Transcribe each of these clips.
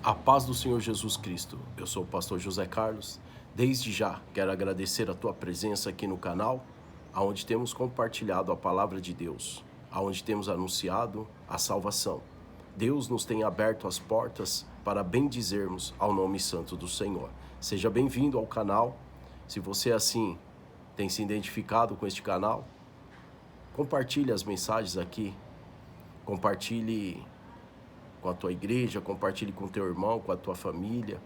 A paz do Senhor Jesus Cristo. Eu sou o pastor José Carlos. Desde já quero agradecer a tua presença aqui no canal, onde temos compartilhado a palavra de Deus, onde temos anunciado a salvação. Deus nos tem aberto as portas para bendizermos ao nome santo do Senhor. Seja bem-vindo ao canal. Se você assim tem se identificado com este canal, compartilhe as mensagens aqui, compartilhe com a tua igreja, compartilhe com teu irmão, com a tua família.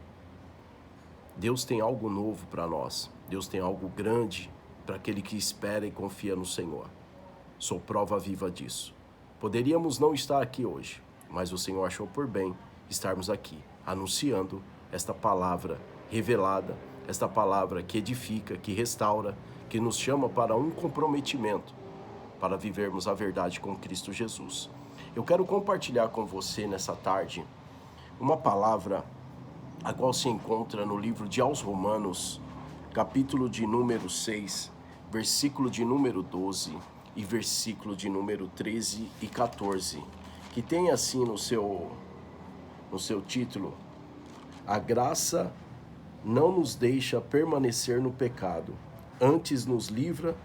Deus tem algo novo para nós. Deus tem algo grande para aquele que espera e confia no Senhor. Sou prova viva disso. Poderíamos não estar aqui hoje, mas o Senhor achou por bem estarmos aqui, anunciando esta palavra revelada, esta palavra que edifica, que restaura, que nos chama para um comprometimento, para vivermos a verdade com Cristo Jesus. Eu quero compartilhar com você nessa tarde uma palavra a qual se encontra no livro de aos Romanos, capítulo de número 6, versículo de número 12 e versículo de número 13 e 14, que tem assim no seu título: a graça não nos deixa permanecer no pecado, antes nos livra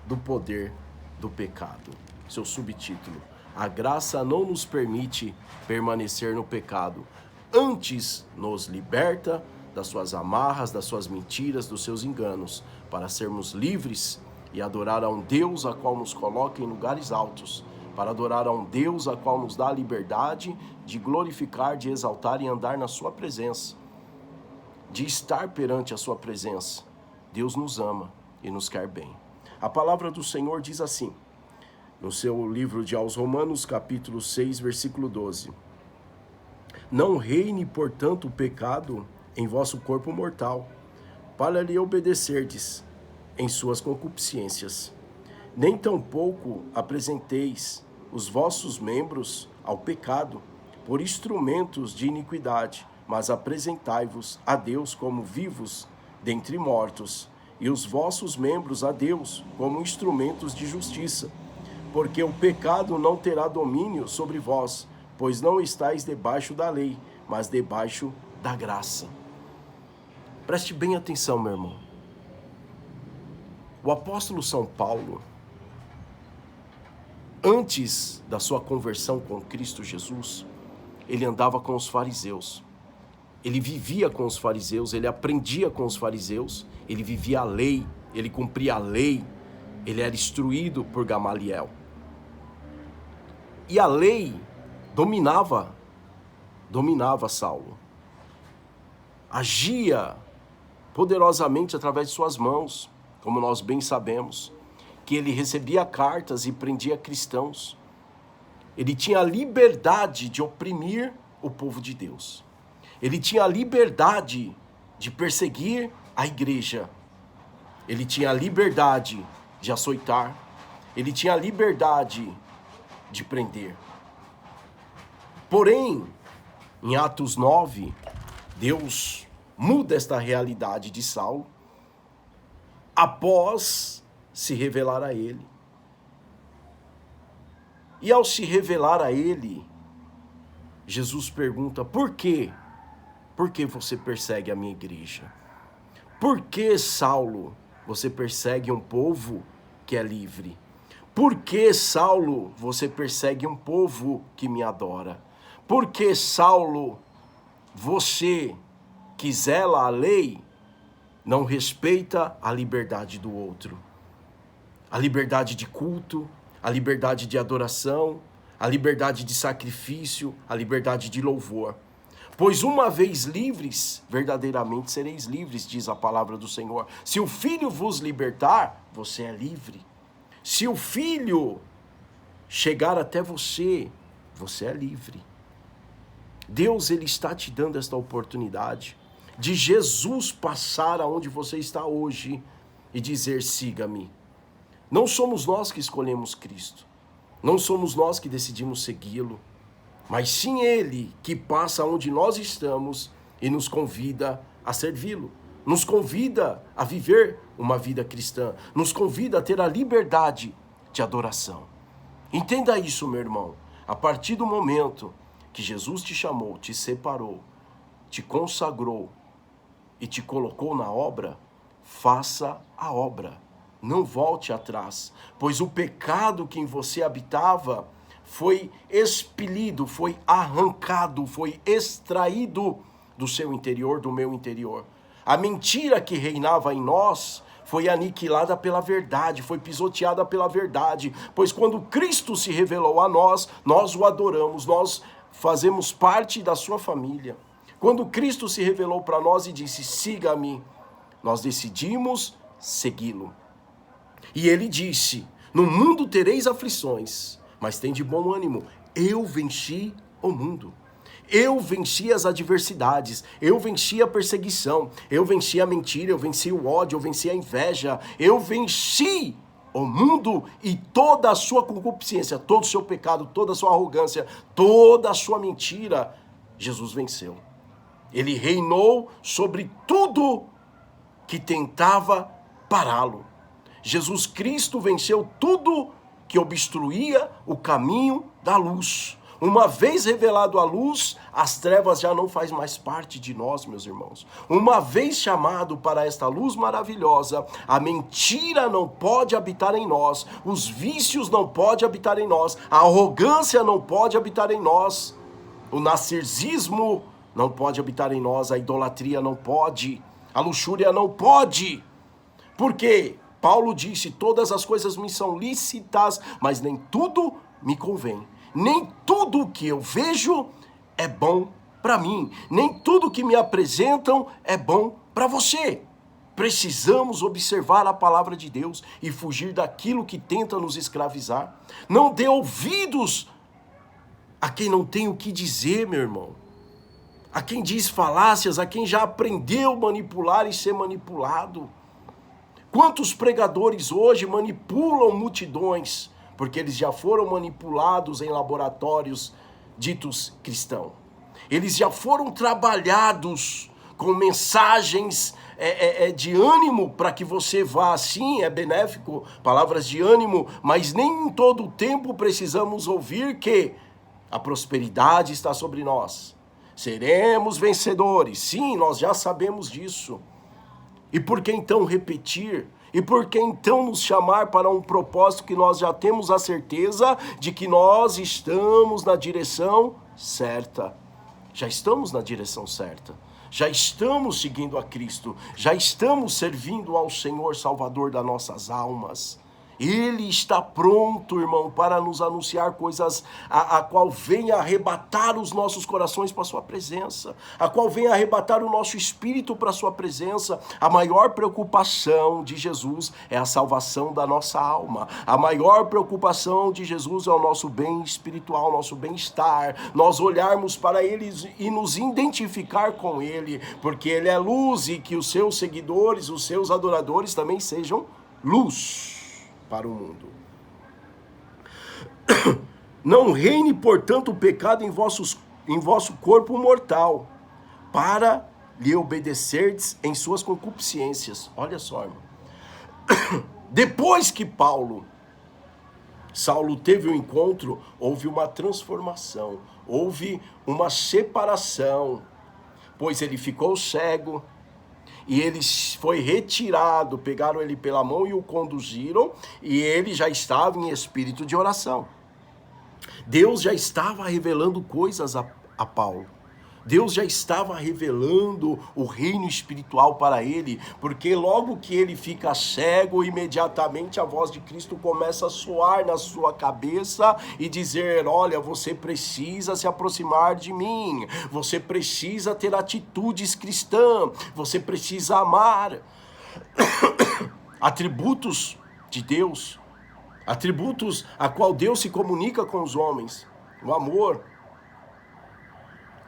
do poder do pecado. Seu subtítulo: a graça não nos permite permanecer no pecado, antes nos liberta das suas amarras, das suas mentiras, dos seus enganos, para sermos livres e adorar a um Deus a qual nos coloca em lugares altos, para adorar a um Deus a qual nos dá a liberdade de glorificar, de exaltar e andar na sua presença, de estar perante a sua presença. Deus nos ama e nos quer bem. A palavra do Senhor diz assim, no seu livro de aos Romanos, capítulo 6, versículo 12. Não reine, portanto, o pecado em vosso corpo mortal, para lhe obedecerdes em suas concupiscências. Nem tampouco apresenteis os vossos membros ao pecado por instrumentos de iniquidade, mas apresentai-vos a Deus como vivos dentre mortos, e os vossos membros a Deus como instrumentos de justiça. Porque o pecado não terá domínio sobre vós, pois não estáis debaixo da lei, mas debaixo da graça. Preste bem atenção, meu irmão. O apóstolo São Paulo, antes da sua conversão com Cristo Jesus, ele andava com os fariseus. Ele vivia com os fariseus, ele aprendia com os fariseus, ele vivia a lei, ele cumpria a lei, ele era instruído por Gamaliel. E a lei dominava Saulo. Agia poderosamente através de suas mãos, como nós bem sabemos, que ele recebia cartas e prendia cristãos. Ele tinha a liberdade de oprimir o povo de Deus. Ele tinha a liberdade de perseguir a igreja. Ele tinha a liberdade de açoitar. Ele tinha a liberdade de prender. Porém, em Atos 9, Deus muda esta realidade de Saulo após se revelar a ele. E ao se revelar a ele, Jesus pergunta: por quê? Por que você persegue a minha igreja? Por que, Saulo, você persegue um povo que é livre? Por que, Saulo, você persegue um povo que me adora? Por que, Saulo, você que zela a lei, não respeita a liberdade do outro? A liberdade de culto, a liberdade de adoração, a liberdade de sacrifício, a liberdade de louvor. Pois uma vez livres, verdadeiramente sereis livres, diz a palavra do Senhor. Se o Filho vos libertar, você é livre. Se o Filho chegar até você, você é livre. Deus, ele está te dando esta oportunidade de Jesus passar aonde você está hoje e dizer: siga-me. Não somos nós que escolhemos Cristo. Não somos nós que decidimos segui-lo. Mas sim Ele que passa onde nós estamos e nos convida a servi-lo. Nos convida a viver uma vida cristã. Nos convida a ter a liberdade de adoração. Entenda isso, meu irmão. A partir do momento que Jesus te chamou, te separou, te consagrou e te colocou na obra, faça a obra. Não volte atrás, pois o pecado que em você habitava foi expelido, foi arrancado, foi extraído do seu interior, do meu interior. A mentira que reinava em nós foi aniquilada pela verdade, foi pisoteada pela verdade, pois quando Cristo se revelou a nós, nós o adoramos, nós fazemos parte da sua família. Quando Cristo se revelou para nós e disse, siga-me, nós decidimos segui-lo. E ele disse, no mundo tereis aflições, mas tem de bom ânimo, eu venci o mundo. Eu venci as adversidades, eu venci a perseguição, eu venci a mentira, eu venci o ódio, eu venci a inveja, eu venci o mundo e toda a sua concupiscência, todo o seu pecado, toda a sua arrogância, toda a sua mentira, Jesus venceu. Ele reinou sobre tudo que tentava pará-lo. Jesus Cristo venceu tudo que obstruía o caminho da luz. Uma vez revelado a luz, as trevas já não fazem mais parte de nós, meus irmãos. Uma vez chamado para esta luz maravilhosa, a mentira não pode habitar em nós, os vícios não podem habitar em nós, a arrogância não pode habitar em nós, o narcisismo não pode habitar em nós, a idolatria não pode, a luxúria não pode. Por quê? Paulo disse, todas as coisas me são lícitas, mas nem tudo me convém. Nem tudo que eu vejo é bom para mim. Nem tudo que me apresentam é bom para você. Precisamos observar a palavra de Deus e fugir daquilo que tenta nos escravizar. Não dê ouvidos a quem não tem o que dizer, meu irmão. A quem diz falácias, a quem já aprendeu a manipular e ser manipulado. Quantos pregadores hoje manipulam multidões, porque eles já foram manipulados em laboratórios ditos cristãos. Eles já foram trabalhados com mensagens de ânimo para que você vá, sim, é benéfico, palavras de ânimo, mas nem em todo o tempo precisamos ouvir que a prosperidade está sobre nós. Seremos vencedores, sim, nós já sabemos disso. E por que então repetir? E por que então nos chamar para um propósito que nós já temos a certeza de que nós estamos na direção certa? Já estamos na direção certa. Já estamos seguindo a Cristo. Já estamos servindo ao Senhor Salvador das nossas almas. Ele está pronto, irmão, para nos anunciar coisas a qual venha arrebatar os nossos corações para a sua presença, a qual venha arrebatar o nosso espírito para a sua presença. A maior preocupação de Jesus é a salvação da nossa alma. A maior preocupação de Jesus é o nosso bem espiritual, nosso bem-estar. Nós olharmos para Ele e nos identificar com Ele, porque Ele é luz e que os seus seguidores, os seus adoradores também sejam luz para o mundo. Não reine, portanto, o pecado em vosso corpo mortal, para lhe obedecerdes em suas concupiscências. Olha só, irmão. Depois que Saulo teve um encontro, houve uma transformação, houve uma separação, pois ele ficou cego, e ele foi retirado, pegaram ele pela mão e o conduziram, e ele já estava em espírito de oração. Deus já estava revelando coisas a Paulo. Deus já estava revelando o reino espiritual para ele, porque logo que ele fica cego, imediatamente a voz de Cristo começa a soar na sua cabeça e dizer, olha, você precisa se aproximar de mim, você precisa ter atitudes cristãs, você precisa amar. Atributos de Deus, atributos a qual Deus se comunica com os homens, o amor,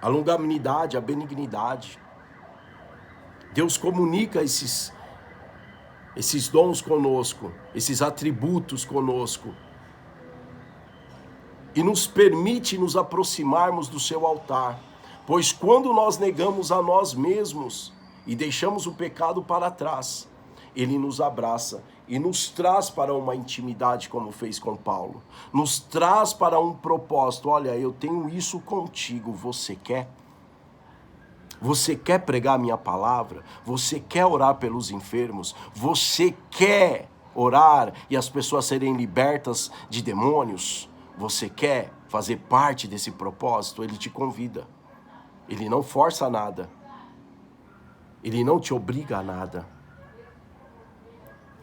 a longanimidade, a benignidade. Deus comunica esses dons conosco, esses atributos conosco, e nos permite nos aproximarmos do seu altar, pois quando nós negamos a nós mesmos e deixamos o pecado para trás, ele nos abraça e nos traz para uma intimidade, como fez com Paulo. Nos traz para um propósito. Olha, eu tenho isso contigo, você quer? Você quer pregar a minha palavra? Você quer orar pelos enfermos? Você quer orar e as pessoas serem libertas de demônios? Você quer fazer parte desse propósito? Ele te convida. Ele não força nada. Ele não te obriga a nada.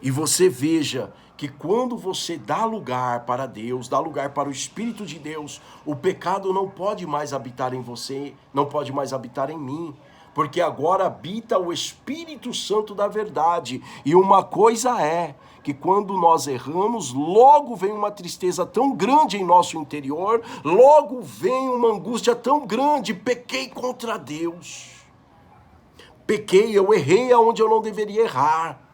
E você veja que quando você dá lugar para Deus, dá lugar para o Espírito de Deus, o pecado não pode mais habitar em você, não pode mais habitar em mim, porque agora habita o Espírito Santo da verdade. E uma coisa é que quando nós erramos, logo vem uma tristeza tão grande em nosso interior, logo vem uma angústia tão grande, pequei contra Deus. Pequei, eu errei aonde eu não deveria errar.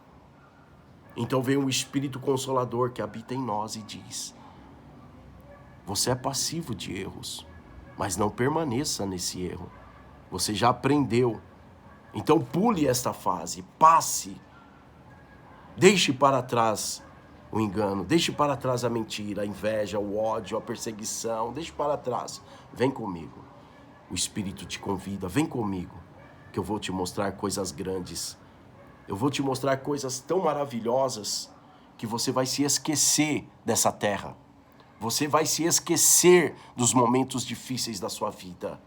Então vem o Espírito Consolador que habita em nós e diz: você é passivo de erros, mas não permaneça nesse erro. Você já aprendeu. Então pule esta fase, passe. Deixe para trás o engano, deixe para trás a mentira, a inveja, o ódio, a perseguição. Deixe para trás. Vem comigo. O Espírito te convida, vem comigo, que eu vou te mostrar coisas grandes. Eu vou te mostrar coisas tão maravilhosas que você vai se esquecer dessa terra. Você vai se esquecer dos momentos difíceis da sua vida.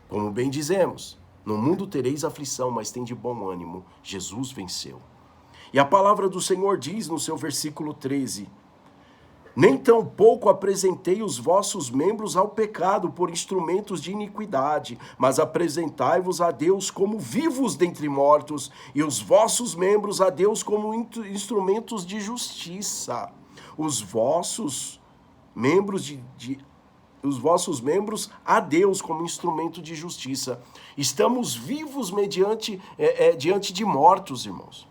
Como bem dizemos, no mundo tereis aflição, mas tende bom ânimo. Jesus venceu. E a palavra do Senhor diz no seu versículo 13: nem tampouco apresentei os vossos membros ao pecado por instrumentos de iniquidade, mas apresentai-vos a Deus como vivos dentre mortos, e os vossos membros a Deus como instrumentos de justiça. Os vossos membros os vossos membros a Deus como instrumento de justiça. Estamos vivos diante de mortos, irmãos.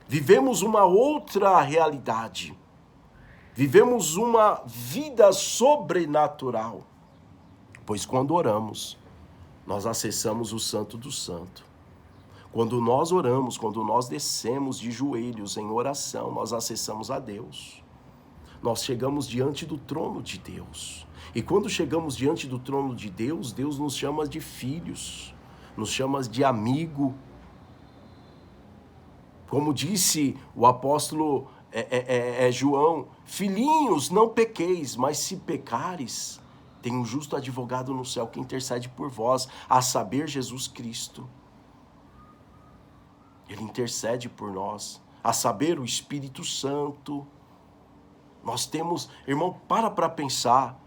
Vivemos uma outra realidade. Vivemos uma vida sobrenatural, pois quando oramos, nós acessamos o Santo do Santo. Quando nós oramos, quando nós descemos de joelhos em oração, nós acessamos a Deus. Nós chegamos diante do trono de Deus. E quando chegamos diante do trono de Deus, Deus nos chama de filhos, nos chama de amigo. Como disse o apóstolo João: filhinhos, não pequeis, mas se pecares, tem um justo advogado no céu que intercede por vós, a saber, Jesus Cristo. Ele intercede por nós, a saber, o Espírito Santo. Nós temos, irmão, para pensar.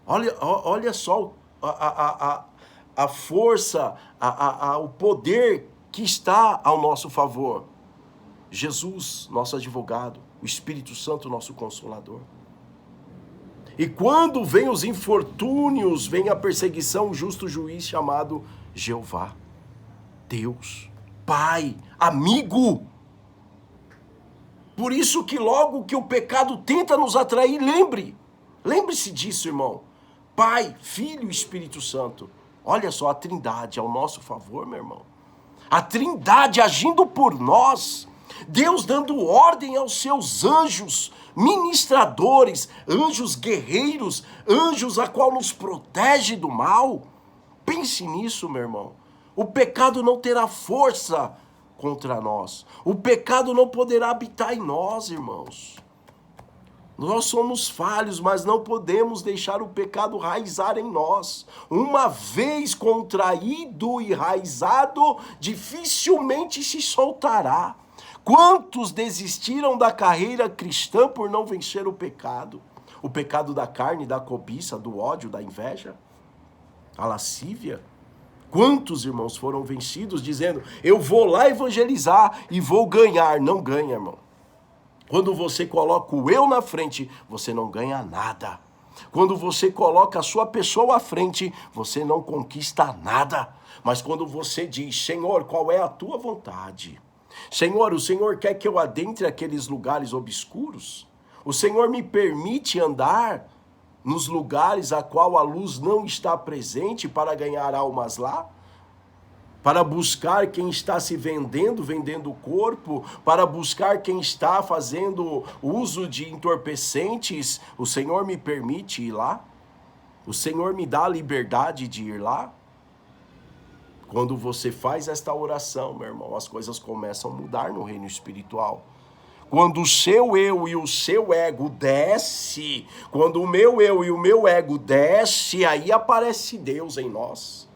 Olha só a força, o poder que está ao nosso favor. Jesus, nosso advogado, o Espírito Santo, nosso consolador. E quando vem os infortúnios, vem a perseguição, o justo juiz chamado Jeová, Deus, Pai, amigo. Por isso que logo que o pecado tenta nos atrair, lembre-se disso, irmão. Pai, Filho e Espírito Santo. Olha só a Trindade ao nosso favor, meu irmão. A Trindade agindo por nós. Deus dando ordem aos seus anjos, ministradores, anjos guerreiros, anjos a qual nos protege do mal. Pense nisso, meu irmão. O pecado não terá força contra nós. O pecado não poderá habitar em nós, irmãos. Nós somos falhos, mas não podemos deixar o pecado raizar em nós. Uma vez contraído e raizado, dificilmente se soltará. Quantos desistiram da carreira cristã por não vencer o pecado? O pecado da carne, da cobiça, do ódio, da inveja, a lascívia. Quantos irmãos foram vencidos dizendo: eu vou lá evangelizar e vou ganhar? Não ganha, irmão. Quando você coloca o eu na frente, você não ganha nada. Quando você coloca a sua pessoa à frente, você não conquista nada. Mas quando você diz: Senhor, qual é a tua vontade? Senhor, o Senhor quer que eu adentre aqueles lugares obscuros? O Senhor me permite andar nos lugares a qual a luz não está presente para ganhar almas lá? Para buscar quem está se vendendo o corpo, para buscar quem está fazendo uso de entorpecentes, o Senhor me permite ir lá? O Senhor me dá a liberdade de ir lá? Quando você faz esta oração, meu irmão, as coisas começam a mudar no reino espiritual. Quando o seu eu e o seu ego desce, quando o meu eu e o meu ego desce, aí aparece Deus em nós.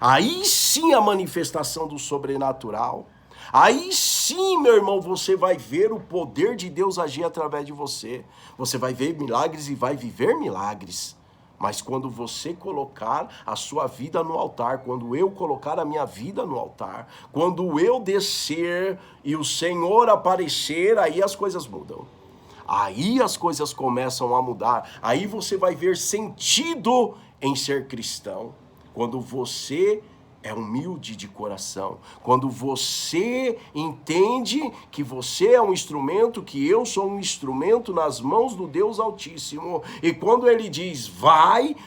Aí sim a manifestação do sobrenatural. Aí sim, meu irmão, você vai ver o poder de Deus agir através de você. Você vai ver milagres e vai viver milagres. Mas quando você colocar a sua vida no altar, quando eu colocar a minha vida no altar, quando eu descer e o Senhor aparecer, aí as coisas mudam. Aí as coisas começam a mudar. Aí você vai ver sentido em ser cristão. Quando você é humilde de coração, quando você entende que você é um instrumento, que eu sou um instrumento nas mãos do Deus Altíssimo, e quando ele diz vai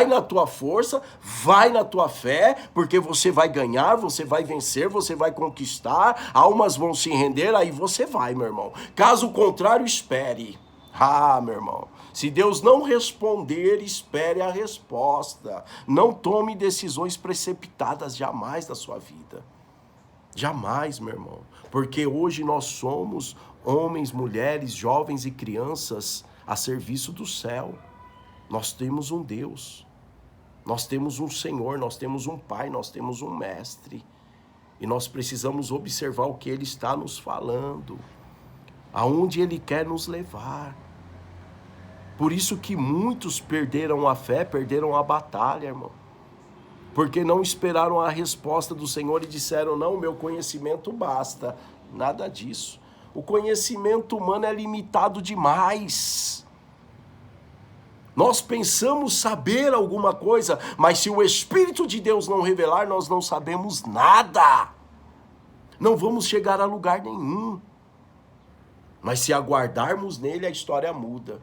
na tua força, vai na tua fé, porque você vai ganhar, você vai vencer, você vai conquistar, almas vão se render, aí você vai, meu irmão. Caso contrário, espere. Meu irmão, se Deus não responder, espere a resposta. Não tome decisões precipitadas jamais da sua vida. Jamais, meu irmão. Porque hoje nós somos homens, mulheres, jovens e crianças a serviço do céu. Nós temos um Deus. Nós temos um Senhor, nós temos um Pai, nós temos um Mestre. E nós precisamos observar o que Ele está nos falando. Aonde Ele quer nos levar. Por isso que muitos perderam a fé, perderam a batalha, irmão. Porque não esperaram a resposta do Senhor e disseram, não, meu conhecimento basta. Nada disso. O conhecimento humano é limitado demais. Nós pensamos saber alguma coisa, mas se o Espírito de Deus não revelar, nós não sabemos nada. Não vamos chegar a lugar nenhum. Mas se aguardarmos nele, a história muda.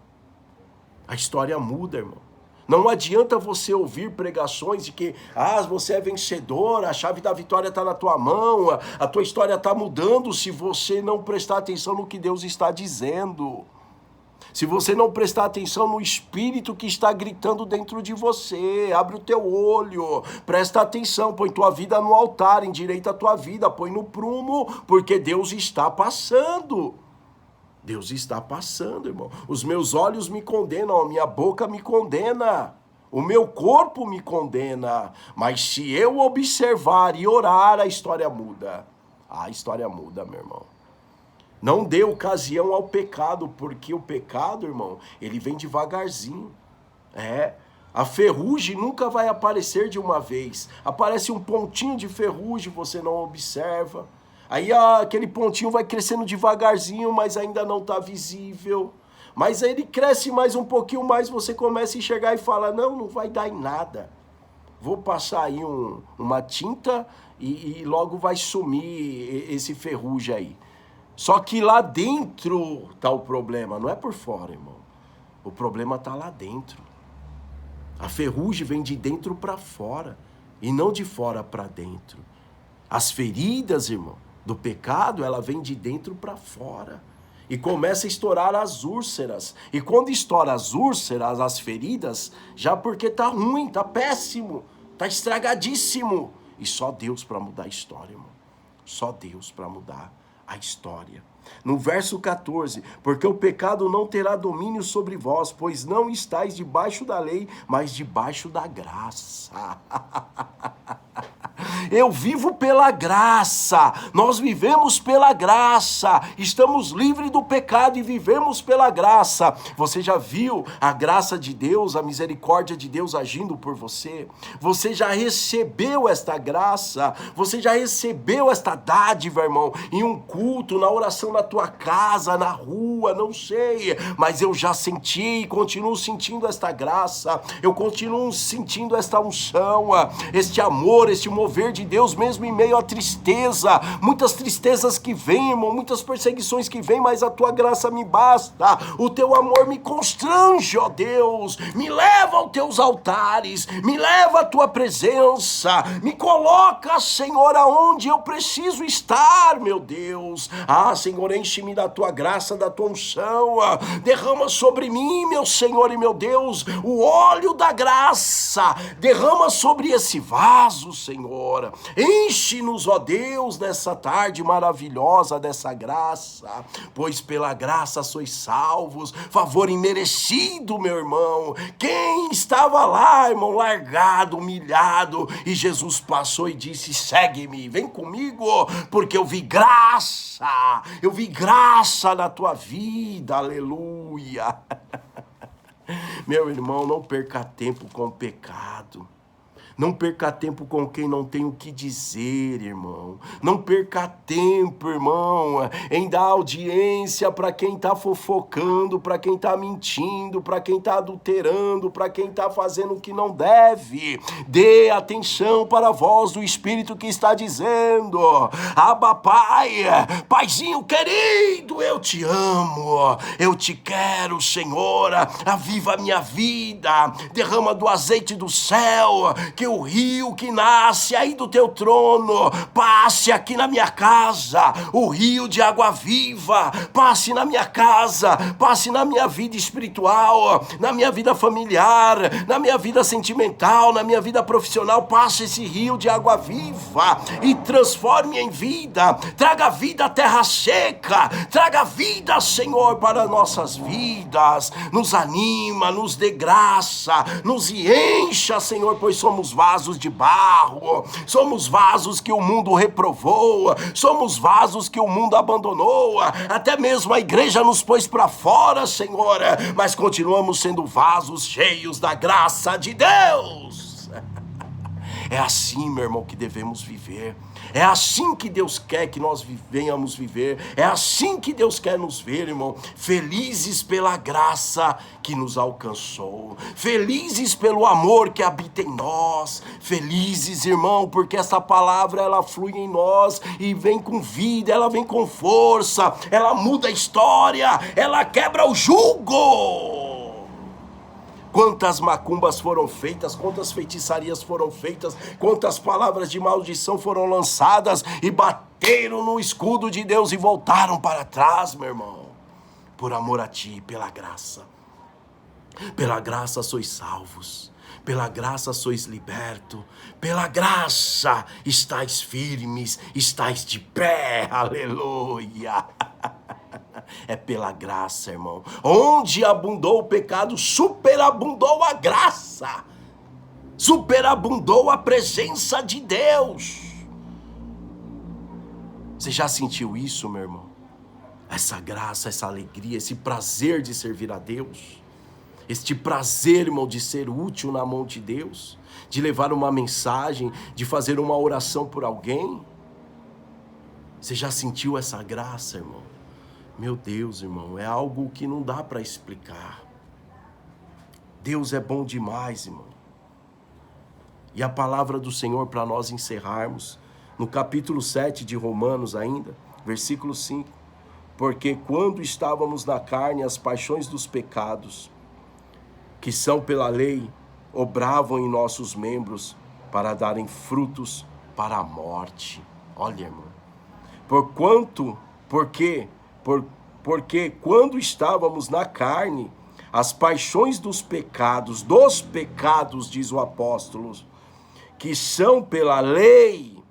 A história muda, irmão. Não adianta você ouvir pregações de que você é vencedor, a chave da vitória está na tua mão, a tua história está mudando se você não prestar atenção no que Deus está dizendo. Se você não prestar atenção no Espírito que está gritando dentro de você, abre o teu olho, presta atenção, põe tua vida no altar, endireita a tua vida, põe no prumo, porque Deus está passando. Deus está passando, irmão. Os meus olhos me condenam, a minha boca me condena, o meu corpo me condena. Mas se eu observar e orar, a história muda. A história muda, meu irmão. Não dê ocasião ao pecado, porque o pecado, irmão, ele vem devagarzinho. A ferrugem nunca vai aparecer de uma vez. Aparece um pontinho de ferrugem, você não observa. Aí aquele pontinho vai crescendo devagarzinho, mas ainda não está visível. Mas aí ele cresce mais um pouquinho mais, você começa a enxergar e fala, não vai dar em nada. Vou passar aí uma tinta e logo vai sumir esse ferrugem aí. Só que lá dentro está o problema, não é por fora, irmão. O problema está lá dentro. A ferrugem vem de dentro para fora e não de fora para dentro. As feridas, irmão, do pecado, ela vem de dentro para fora. E começa a estourar as úlceras. E quando estoura as úlceras, as feridas, já porque tá ruim, tá péssimo, tá estragadíssimo. E só Deus para mudar a história, irmão. Só Deus para mudar a história. No verso 14, porque o pecado não terá domínio sobre vós, pois não estáis debaixo da lei, mas debaixo da graça. Eu vivo pela graça, nós vivemos pela graça, estamos livres do pecado e vivemos pela graça. Você já viu a graça de Deus, a misericórdia de Deus agindo por você? Você já recebeu esta graça? Você já recebeu esta dádiva, irmão, em um culto, na oração na tua casa, na rua, não sei, mas eu já senti e continuo sentindo esta graça, eu continuo sentindo esta unção, este amor, este mover de Deus, mesmo em meio à tristeza, muitas tristezas que vêm, irmão, muitas perseguições que vêm, mas a tua graça me basta, o teu amor me constrange, ó Deus, me leva aos teus altares, me leva à tua presença, me coloca, Senhor, aonde eu preciso estar, meu Deus. Senhor, enche-me da tua graça, da tua unção, derrama sobre mim, meu Senhor e meu Deus, o óleo da graça, derrama sobre esse vaso, Senhor, Senhor. Enche-nos, ó Deus, nessa tarde maravilhosa dessa graça, pois pela graça sois salvos, favor imerecido, meu irmão. Quem estava lá, irmão, largado, humilhado, e Jesus passou e disse: segue-me, vem comigo, porque eu vi graça na tua vida, aleluia. Meu irmão, não perca tempo com o pecado. Não perca tempo com quem não tem o que dizer, irmão. Não perca tempo, irmão, em dar audiência para quem está fofocando, para quem está mentindo, para quem está adulterando, para quem está fazendo o que não deve. Dê atenção para a voz do Espírito que está dizendo: Abba, Pai, Paizinho querido, eu te amo, eu te quero, Senhor, aviva a minha vida, derrama do azeite do céu, que o rio que nasce aí do teu trono passe aqui na minha casa, o rio de água viva passe na minha casa, passe na minha vida espiritual, na minha vida familiar, na minha vida sentimental, na minha vida profissional. Passe esse rio de água viva e transforme em vida, traga vida à terra seca, traga vida, Senhor, para nossas vidas, nos anima, nos dê graça, nos encha, Senhor, pois somos vasos de barro, somos vasos que o mundo reprovou, somos vasos que o mundo abandonou, até mesmo a igreja nos pôs para fora, Senhor, mas continuamos sendo vasos cheios da graça de Deus. É assim, meu irmão, que devemos viver. É assim que Deus quer que nós venhamos viver. É assim que Deus quer nos ver, irmão. Felizes pela graça que nos alcançou. Felizes pelo amor que habita em nós. Felizes, irmão, porque essa palavra, ela flui em nós e vem com vida, ela vem com força, ela muda a história, ela quebra o jugo. Quantas macumbas foram feitas, quantas feitiçarias foram feitas, quantas palavras de maldição foram lançadas e bateram no escudo de Deus e voltaram para trás, meu irmão. Por amor a ti, pela graça. Pela graça sois salvos. Pela graça sois libertos. Pela graça estáis firmes, estáis de pé. Aleluia. É pela graça, irmão. Onde abundou o pecado, superabundou a graça. Superabundou a presença de Deus. Você já sentiu isso, meu irmão? Essa graça, essa alegria, esse prazer de servir a Deus. Este prazer, irmão, de ser útil na mão de Deus. De levar uma mensagem, de fazer uma oração por alguém. Você já sentiu essa graça, irmão? Meu Deus, irmão, é algo que não dá para explicar. Deus é bom demais, irmão. E a palavra do Senhor para nós encerrarmos, no capítulo 7 de Romanos ainda, versículo 5. Porque quando estávamos na carne, as paixões dos pecados, que são pela lei, obravam em nossos membros para darem frutos para a morte. Olha, irmão. Porque quando estávamos na carne, as paixões dos pecados, diz o apóstolo, que são pela lei,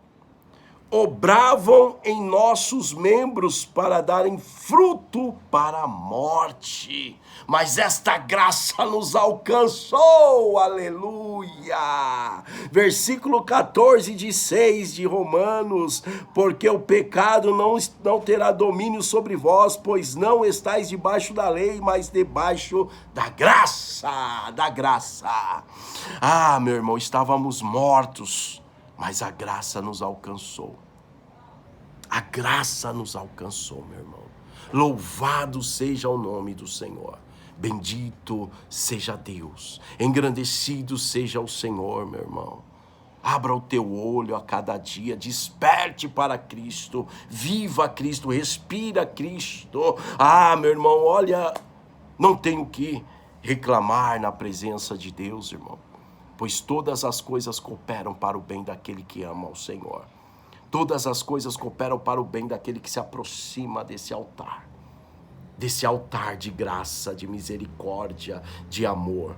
obravam em nossos membros para darem fruto para a morte. Mas esta graça nos alcançou, aleluia. Versículo 14 de 6 de Romanos: porque o pecado não terá domínio sobre vós, pois não estáis debaixo da lei, mas debaixo da graça, Ah, meu irmão, estávamos mortos, mas a graça nos alcançou. A graça nos alcançou, meu irmão. Louvado seja o nome do Senhor. Bendito seja Deus. Engrandecido seja o Senhor, meu irmão. Abra o teu olho a cada dia, desperte para Cristo, viva Cristo, respira Cristo. Ah, meu irmão, olha, não tenho que reclamar na presença de Deus, irmão, pois todas as coisas cooperam para o bem daquele que ama ao Senhor. Todas as coisas cooperam para o bem daquele que se aproxima desse altar de graça, de misericórdia, de amor.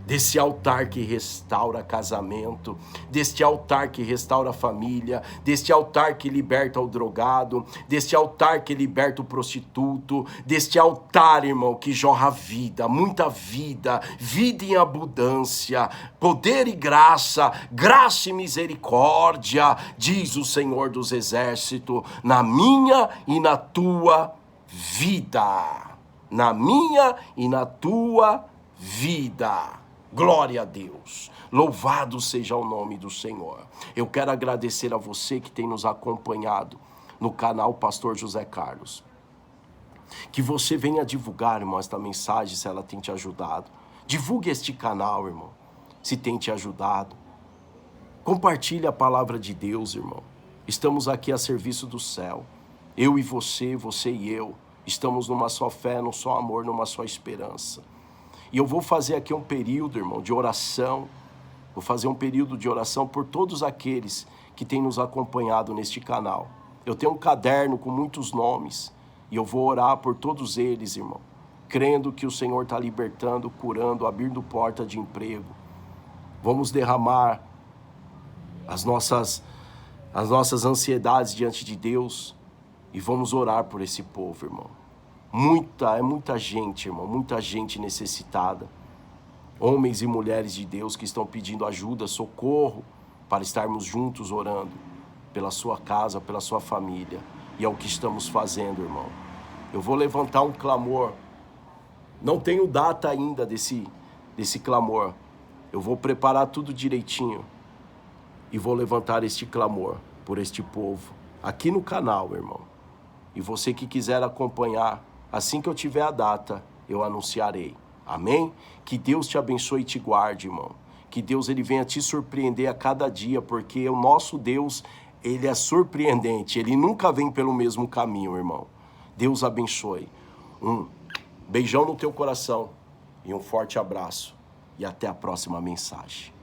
desse altar que restaura casamento, deste altar que restaura família, deste altar que liberta o drogado, deste altar que liberta o prostituto, deste altar, irmão, que jorra vida, muita vida, vida em abundância, poder e graça, graça e misericórdia, diz o Senhor dos Exércitos, na minha e na tua vida, na minha e na tua vida. Glória a Deus, louvado seja o nome do Senhor. Eu quero agradecer a você que tem nos acompanhado no canal Pastor José Carlos. Que você venha divulgar, irmão, esta mensagem, se ela tem te ajudado. Divulgue este canal, irmão, se tem te ajudado. Compartilhe a palavra de Deus, irmão. Estamos aqui a serviço do céu. Eu e você, você e eu, estamos numa só fé, num só amor, numa só esperança. E eu vou fazer aqui um período, irmão, de oração. Vou fazer um período de oração por todos aqueles que têm nos acompanhado neste canal. Eu tenho um caderno com muitos nomes e eu vou orar por todos eles, irmão. Crendo que o Senhor está libertando, curando, abrindo porta de emprego. Vamos derramar as nossas ansiedades diante de Deus e vamos orar por esse povo, irmão. Muita gente, irmão, muita gente necessitada. Homens e mulheres de Deus que estão pedindo ajuda, socorro, para estarmos juntos orando pela sua casa, pela sua família. E é o que estamos fazendo, irmão. Eu vou levantar um clamor. Não tenho data ainda desse clamor. Eu vou preparar tudo direitinho e vou levantar este clamor por este povo aqui no canal, irmão. E você que quiser acompanhar, assim que eu tiver a data, eu anunciarei. Amém? Que Deus te abençoe e te guarde, irmão. Que Deus ele venha te surpreender a cada dia, porque o nosso Deus, ele é surpreendente. Ele nunca vem pelo mesmo caminho, irmão. Deus abençoe. Um beijão no teu coração e um forte abraço. E até a próxima mensagem.